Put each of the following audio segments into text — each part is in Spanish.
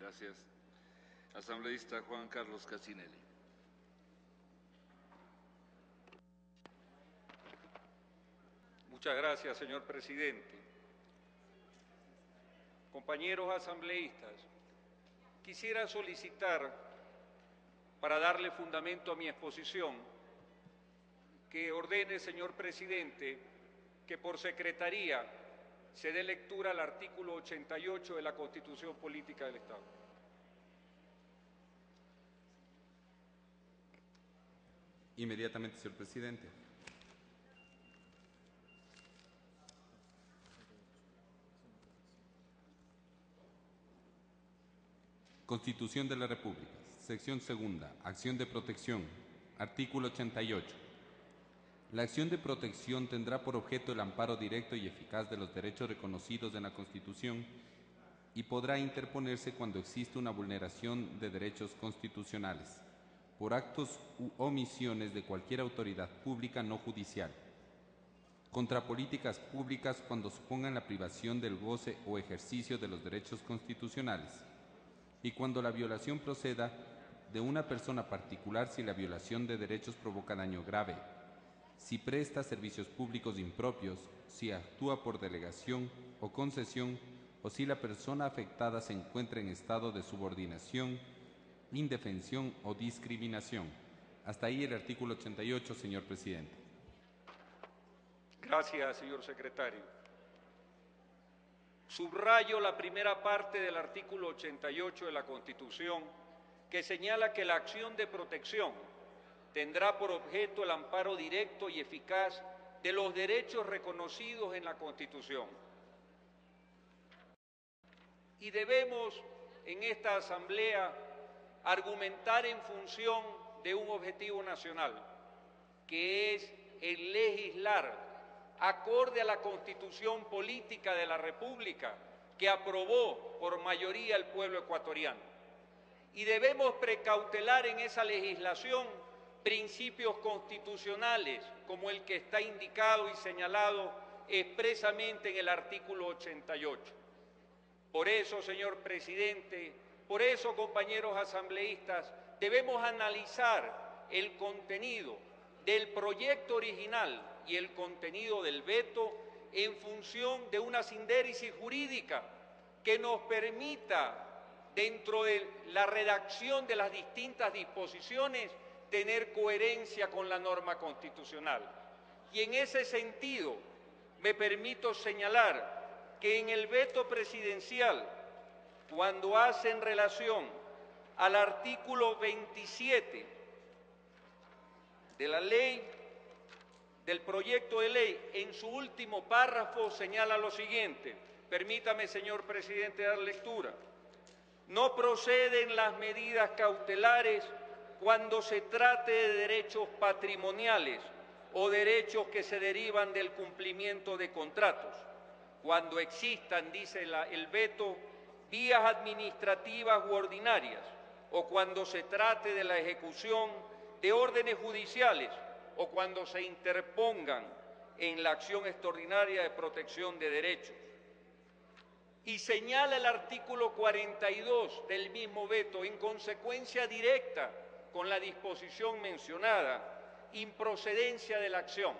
Gracias. Asambleísta Juan Carlos Cassinelli. Muchas gracias, señor presidente. Compañeros asambleístas, quisiera solicitar, para darle fundamento a mi exposición, que ordene, señor presidente, que por secretaría se dé lectura al artículo 88 de la Constitución Política del Estado. Inmediatamente, señor presidente. Constitución de la República, sección segunda, acción de protección, artículo 88. La acción de protección tendrá por objeto el amparo directo y eficaz de los derechos reconocidos en la Constitución y podrá interponerse cuando existe una vulneración de derechos constitucionales, por actos u omisiones de cualquier autoridad pública no judicial, contra políticas públicas cuando supongan la privación del goce o ejercicio de los derechos constitucionales, y cuando la violación proceda de una persona particular si la violación de derechos provoca daño grave, si presta servicios públicos impropios, si actúa por delegación o concesión, o si la persona afectada se encuentra en estado de subordinación, indefensión o discriminación. Hasta ahí el artículo 88, señor presidente. Gracias, señor secretario. Subrayo la primera parte del artículo 88 de la Constitución, que señala que la acción de protección tendrá por objeto el amparo directo y eficaz de los derechos reconocidos en la Constitución. Y debemos, en esta Asamblea, argumentar en función de un objetivo nacional, que es el legislar acorde a la Constitución Política de la República que aprobó por mayoría el pueblo ecuatoriano. Y debemos precautelar en esa legislación principios constitucionales como el que está indicado y señalado expresamente en el artículo 88. Por eso, señor presidente, por eso, compañeros asambleístas, debemos analizar el contenido del proyecto original y el contenido del veto en función de una sindéresis jurídica que nos permita, dentro de la redacción de las distintas disposiciones, tener coherencia con la norma constitucional. Y en ese sentido, me permito señalar que en el veto presidencial, cuando hacen relación al artículo 27 de la ley, del proyecto de ley, en su último párrafo señala lo siguiente, permítame, señor presidente, dar lectura. No proceden las medidas cautelares cuando se trate de derechos patrimoniales o derechos que se derivan del cumplimiento de contratos, cuando existan, dice el veto, vías administrativas u ordinarias, o cuando se trate de la ejecución de órdenes judiciales, o cuando se interpongan en la acción extraordinaria de protección de derechos. Y señala el artículo 42 del mismo veto, en consecuencia directa con la disposición mencionada, improcedencia de la acción,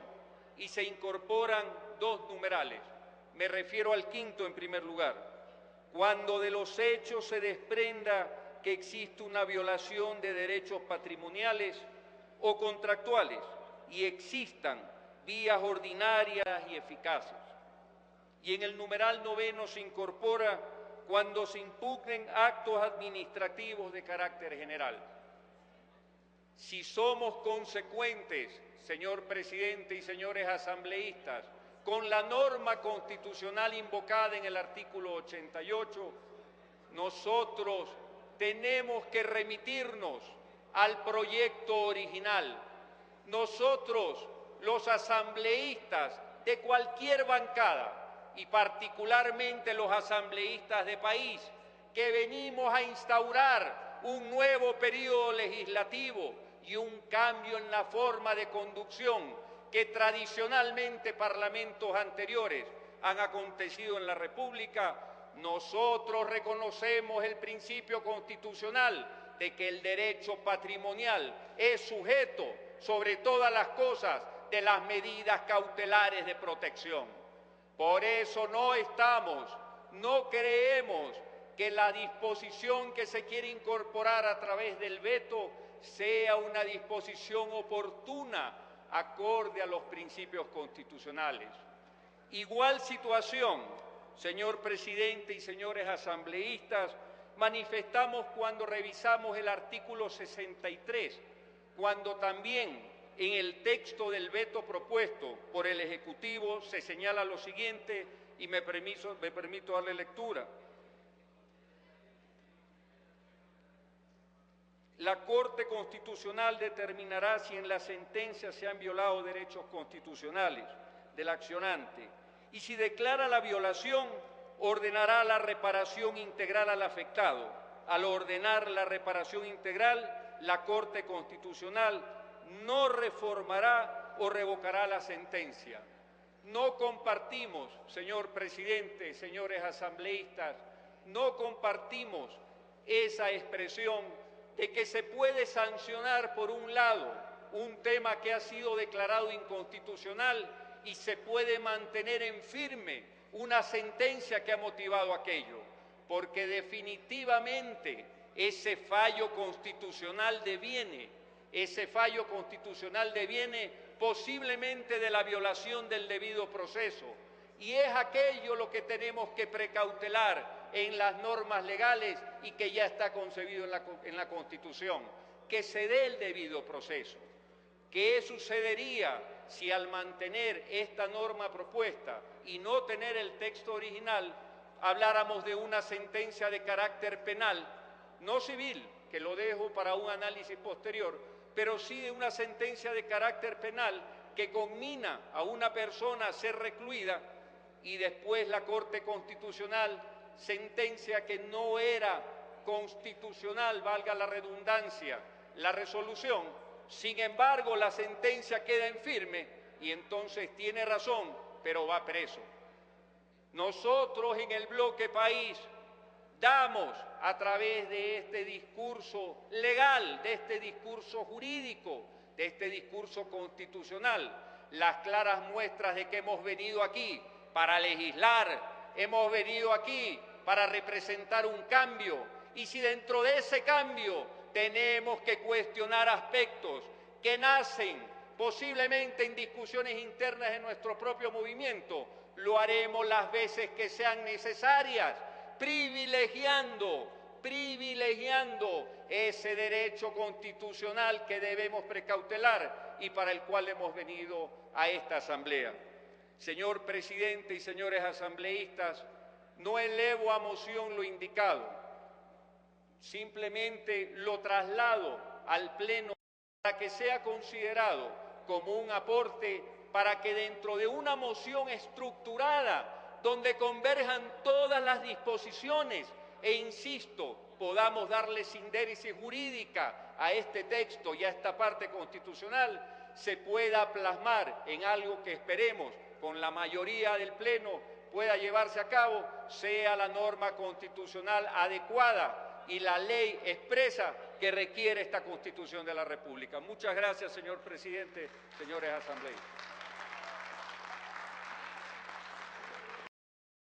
y se incorporan dos numerales. Me refiero al quinto en primer lugar. Cuando de los hechos se desprenda que existe una violación de derechos patrimoniales o contractuales y existan vías ordinarias y eficaces. Y en el numeral noveno se incorpora cuando se impugnen actos administrativos de carácter general. Si somos consecuentes, señor presidente y señores asambleístas, con la norma constitucional invocada en el artículo 88, nosotros tenemos que remitirnos al proyecto original. Nosotros, los asambleístas de cualquier bancada, y particularmente los asambleístas de país, que venimos a instaurar un nuevo periodo legislativo y un cambio en la forma de conducción que tradicionalmente parlamentos anteriores han acontecido en la República, Nosotros reconocemos el principio constitucional de que el derecho patrimonial es sujeto, sobre todas las cosas, de las medidas cautelares de protección. Por eso no creemos que la disposición que se quiere incorporar a través del veto sea una disposición oportuna, acorde a los principios constitucionales. Igual situación, señor presidente y señores asambleístas, manifestamos cuando revisamos el artículo 63, cuando también en el texto del veto propuesto por el Ejecutivo se señala lo siguiente, y me permito darle lectura. La Corte Constitucional determinará si en la sentencia se han violado derechos constitucionales del accionante y si declara la violación, ordenará la reparación integral al afectado. Al ordenar la reparación integral, la Corte Constitucional no reformará o revocará la sentencia. No compartimos, señor presidente, señores asambleístas, no compartimos esa expresión de que se puede sancionar, por un lado, un tema que ha sido declarado inconstitucional y se puede mantener en firme una sentencia que ha motivado aquello, porque definitivamente ese fallo constitucional deviene posiblemente de la violación del debido proceso, y es aquello lo que tenemos que precautelar en las normas legales y que ya está concebido en la Constitución, que se dé el debido proceso. ¿Qué sucedería si al mantener esta norma propuesta y no tener el texto original, habláramos de una sentencia de carácter penal, no civil, que lo dejo para un análisis posterior, pero sí de una sentencia de carácter penal que conmina a una persona a ser recluida y después la Corte Constitucional sentencia que no era constitucional, valga la redundancia, la resolución? Sin embargo, la sentencia queda en firme y entonces tiene razón, pero va preso. Nosotros en el Bloque País damos, a través de este discurso legal, de este discurso jurídico, de este discurso constitucional, las claras muestras de que hemos venido aquí para legislar, hemos venido aquí para representar un cambio, y si dentro de ese cambio tenemos que cuestionar aspectos que nacen posiblemente en discusiones internas de nuestro propio movimiento, lo haremos las veces que sean necesarias, privilegiando ese derecho constitucional que debemos precautelar y para el cual hemos venido a esta Asamblea. Señor presidente y señores asambleístas, no elevo a moción lo indicado, simplemente lo traslado al Pleno para que sea considerado como un aporte para que dentro de una moción estructurada, donde converjan todas las disposiciones e, insisto, podamos darle sindéresis jurídica a este texto y a esta parte constitucional, se pueda plasmar en algo que esperemos con la mayoría del Pleno pueda llevarse a cabo, sea la norma constitucional adecuada y la ley expresa que requiere esta Constitución de la República. Muchas gracias, señor presidente, señores asambleístas.